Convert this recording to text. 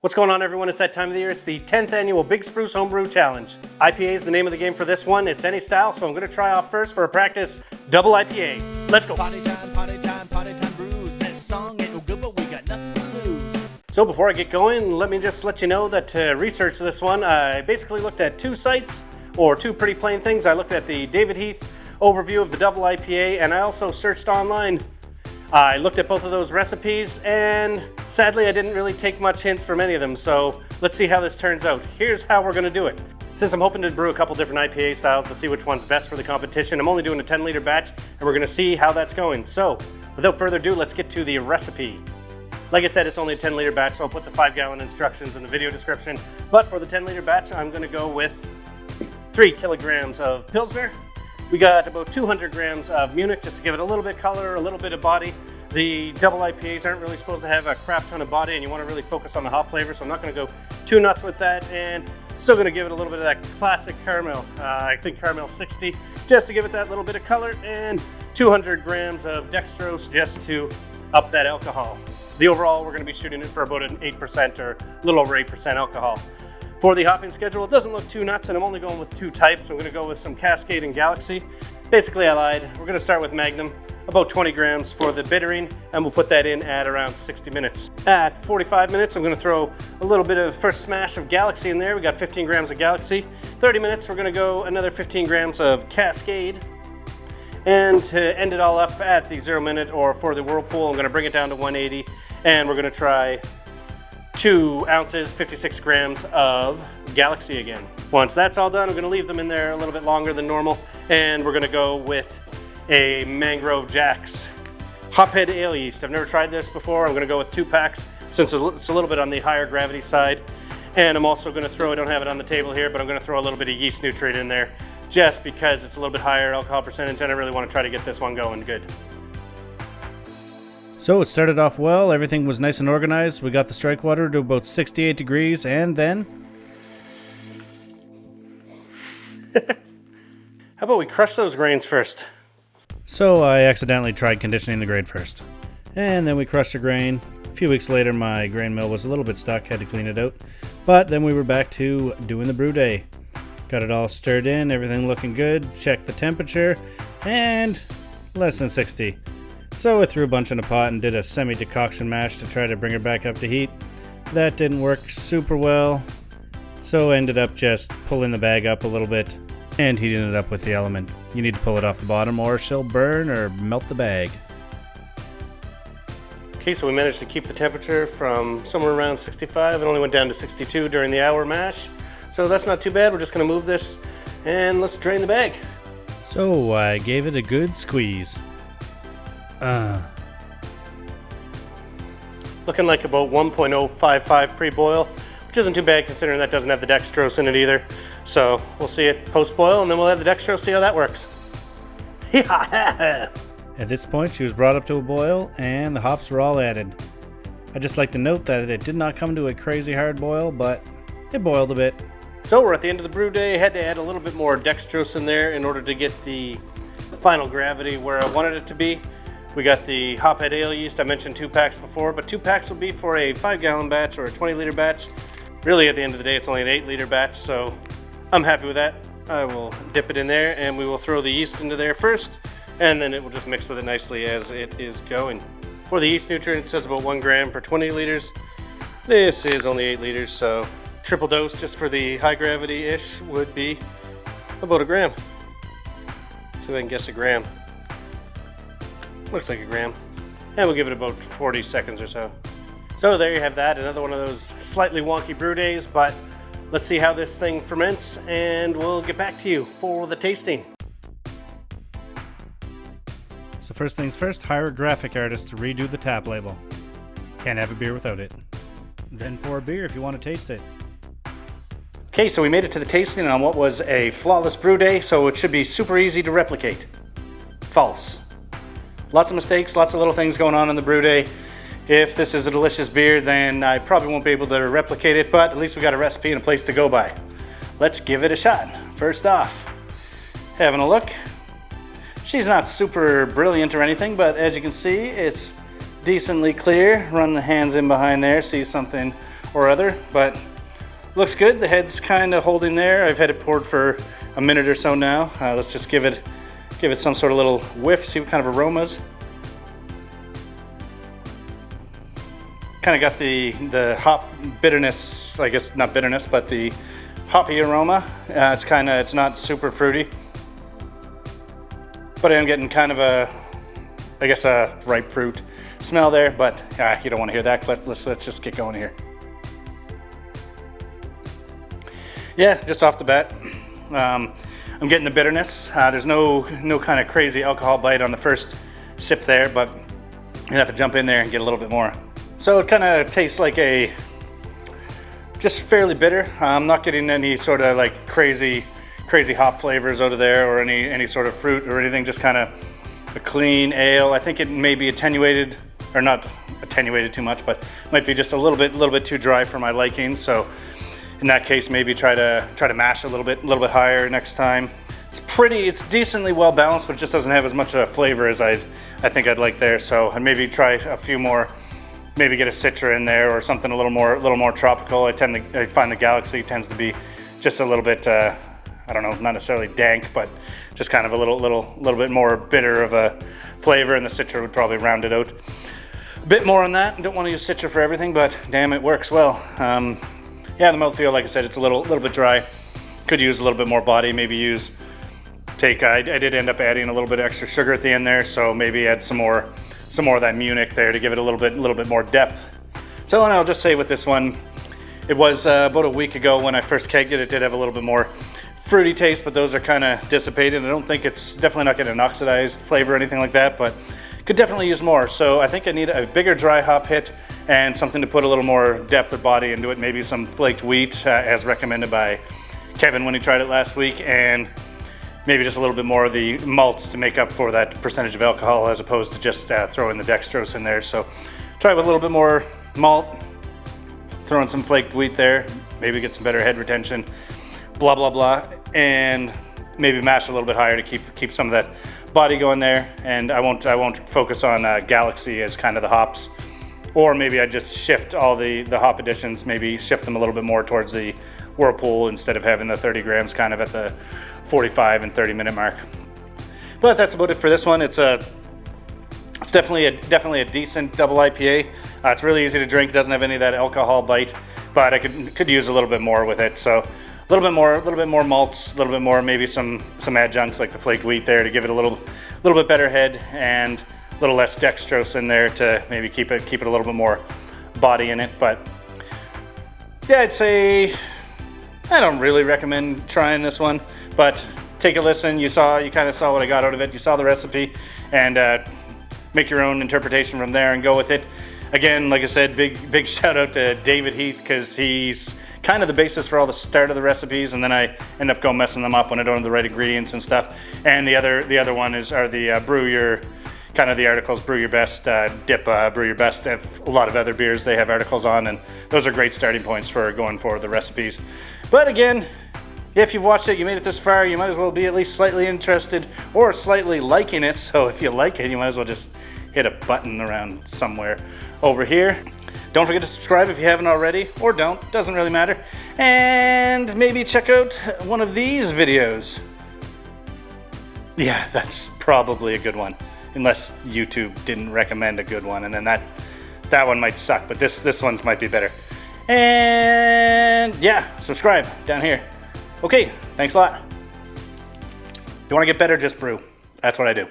What's going on, everyone? It's that time of the year. It's the 10th annual Big Spruce Homebrew Challenge. IPA is the name of the game for this one. It's any style, so I'm going to try off first for a practice double IPA. Let's go. Party time brews. That song ain't no good, but we got nothing to lose. So before I get going, let me just let you know that to research this one, I basically looked at two sites, or two pretty plain things. I looked at the David Heath overview of the double IPA, and I also searched online. I looked at both of those recipes, and sadly I didn't really take much hints from any of them, so let's see how this turns out. Here's how we're going to do it. Since I'm hoping to brew a couple different IPA styles to see which one's best for the competition, I'm only doing a 10-liter batch, and we're going to see how that's going. So, without further ado, let's get to the recipe. Like I said, it's only a 10-liter batch, so I'll put the 5-gallon instructions in the video description. But for the 10-liter batch, I'm going to go with 3 kilograms of Pilsner. We got about 200 grams of Munich, just to give it a little bit color, a little bit of body. The double IPAs aren't really supposed to have a crap ton of body, and you want to really focus on the hop flavor, so I'm not going to go too nuts with that, and still going to give it a little bit of that classic caramel. I think caramel 60, just to give it that little bit of color, and 200 grams of dextrose just to up that alcohol. The overall, we're going to be shooting it for about an 8% or a little over 8% alcohol. For the hopping schedule, it doesn't look too nuts, and I'm only going with 2 types. I'm going to go with some Cascade and Galaxy. Basically, I lied. We're going to start with Magnum, about 20 grams for the bittering, and we'll put that in at around 60 minutes. At 45 minutes, I'm going to throw a little bit of first smash of Galaxy in there. We got 15 grams of Galaxy. 30 minutes, we're going to go another 15 grams of Cascade. And to end it all up at the 0 minute, or for the Whirlpool, I'm going to bring it down to 180, and we're going to try 2 ounces, 56 grams of Galaxy again. Once that's all done, I'm going to leave them in there a little bit longer than normal, and we're going to go with a Mangrove Jack's Hophead ale yeast. I've never tried this before. I'm going to go with 2 packs since it's a little bit on the higher gravity side. And I'm also going to throw, I don't have it on the table here, but I'm going to throw a little bit of yeast nutrient in there just because it's a little bit higher alcohol percentage, and I really want to try to get this one going good. So it started off well, everything was nice and organized. We got the strike water to about 68 degrees, and then... How about we crush those grains first? So I accidentally tried conditioning the grain first. And then we crushed the grain. A few weeks later, my grain mill was a little bit stuck, had to clean it out. But then we were back to doing the brew day. Got it all stirred in, everything looking good, checked the temperature, and less than 60. So I threw a bunch in a pot and did a semi-decoction mash to try to bring it back up to heat. That didn't work super well, so I ended up just pulling the bag up a little bit and heating it up with the element. You need to pull it off the bottom or she'll burn or melt the bag. Okay, so we managed to keep the temperature from somewhere around 65. It only went down to 62 during the hour mash, so that's not too bad. We're just going to move this and let's drain the bag. So I gave it a good squeeze. Looking like about 1.055 pre-boil, which isn't too bad considering that doesn't have the dextrose in it either. So we'll see it post-boil, and then we'll have the dextrose, see how that works. At this point, she was brought up to a boil, and the hops were all added. I'd just like to note that it did not come to a crazy hard boil, but it boiled a bit. So we're at the end of the brew day. I had to add a little bit more dextrose in there in order to get the final gravity where I wanted it to be. We got the Hophead ale yeast. I mentioned 2 packs before, but 2 packs will be for a 5-gallon batch or a 20-liter batch. Really, at the end of the day, it's only an 8-liter batch, so I'm happy with that. I will dip it in there, and we will throw the yeast into there first, and then it will just mix with it nicely as it is going. For the yeast nutrient, it says about 1 gram per 20 liters. This is only 8 liters, so triple dose just for the high gravity-ish would be about 1 gram. See if I can guess a gram. Looks like 1 gram. And we'll give it about 40 seconds or so. So there you have that, another one of those slightly wonky brew days, but let's see how this thing ferments, and we'll get back to you for the tasting. So first things first, hire a graphic artist to redo the tap label. Can't have a beer without it. Then pour a beer if you want to taste it. Okay, so we made it to the tasting on what was a flawless brew day, so it should be super easy to replicate. False. Lots of mistakes, lots of little things going on in the brew day. If this is a delicious beer, then I probably won't be able to replicate it, but at least we got a recipe and a place to go by. Let's give it a shot. First off, having a look. She's not super brilliant or anything, but as you can see, it's decently clear. Run the hands in behind there, see something or other, but looks good. The head's kind of holding there. I've had it poured for a minute or so now. Let's just give it some sort of little whiff, see what kind of aromas. Kind of got the hop bitterness, I guess not bitterness, but the hoppy aroma. It's not super fruity, but I am getting kind of a ripe fruit smell there, but you don't want to hear that. Let's just get going here. Yeah, just off the bat, I'm getting the bitterness. There's no kind of crazy alcohol bite on the first sip there, but I'm gonna have to jump in there and get a little bit more. So it kind of tastes like just fairly bitter. I'm not getting any sort of like crazy hop flavors out of there, or any sort of fruit or anything. Just kind of a clean ale. I think it may be attenuated, or not attenuated too much, but might be just a little bit too dry for my liking. So in that case, maybe try to mash a little bit higher next time. It's decently well balanced, but it just doesn't have as much flavor as I think I'd like there. So I'd maybe try a few more. Maybe get a Citra in there or something a little more tropical. I find the Galaxy tends to be just a little bit, I don't know, not necessarily dank, but just kind of a little bit more bitter of a flavor, and the Citra would probably round it out. A bit more on that. Don't want to use Citra for everything, but damn, it works well. Yeah, the mouthfeel, like I said, it's a little bit dry. Could use a little bit more body. Maybe I did end up adding a little bit of extra sugar at the end there, so maybe add some more of that Munich there to give it a little bit more depth. So, and I'll just say with this one, it was about a week ago when I first kegged it. It did have a little bit more fruity taste, but those are kind of dissipated. I don't think it's definitely not getting an oxidized flavor or anything like that, but could definitely use more. So I think I need a bigger dry hop hit and something to put a little more depth of body into it. Maybe some flaked wheat, as recommended by Kevin when he tried it last week, and maybe just a little bit more of the malts to make up for that percentage of alcohol, as opposed to just throwing the dextrose in there. So try with a little bit more malt, throw in some flaked wheat there, maybe get some better head retention, blah, blah, blah, and maybe mash a little bit higher to keep some of that body going there. And I won't focus on Galaxy as kind of the hops, or maybe I just shift all the hop additions, maybe shift them a little bit more towards the Whirlpool instead of having the 30 grams kind of at the 45 and 30 minute mark. But that's about it for this one. It's definitely a decent double IPA. It's really easy to drink, doesn't have any of that alcohol bite, but I could use a little bit more with it. So a little bit more malts, a little bit more, maybe some adjuncts like the flaked wheat there to give it a little bit better head, and a little less dextrose in there to maybe keep it a little bit more body in it. But yeah, I'd say I don't really recommend trying this one, but take a listen. You kind of saw what I got out of it. You saw the recipe, and make your own interpretation from there and go with it. Again, like I said, big shout out to David Heath, because he's kind of the basis for all the start of the recipes, and then I end up messing them up when I don't have the right ingredients and stuff. And the other one are the brew your, kind of the articles, brew your best, DIPA, brew your best. A lot of other beers they have articles on, and those are great starting points for going for the recipes. But again, if you've watched it, you made it this far, you might as well be at least slightly interested or slightly liking it. So if you like it, you might as well just hit a button around somewhere over here. Don't forget to subscribe if you haven't already, or don't, doesn't really matter. And maybe check out one of these videos. Yeah, that's probably a good one, unless YouTube didn't recommend a good one, and then that one might suck, but this one's might be better. And yeah, subscribe down here. Okay, thanks a lot. If you want to get better, just brew. That's what I do.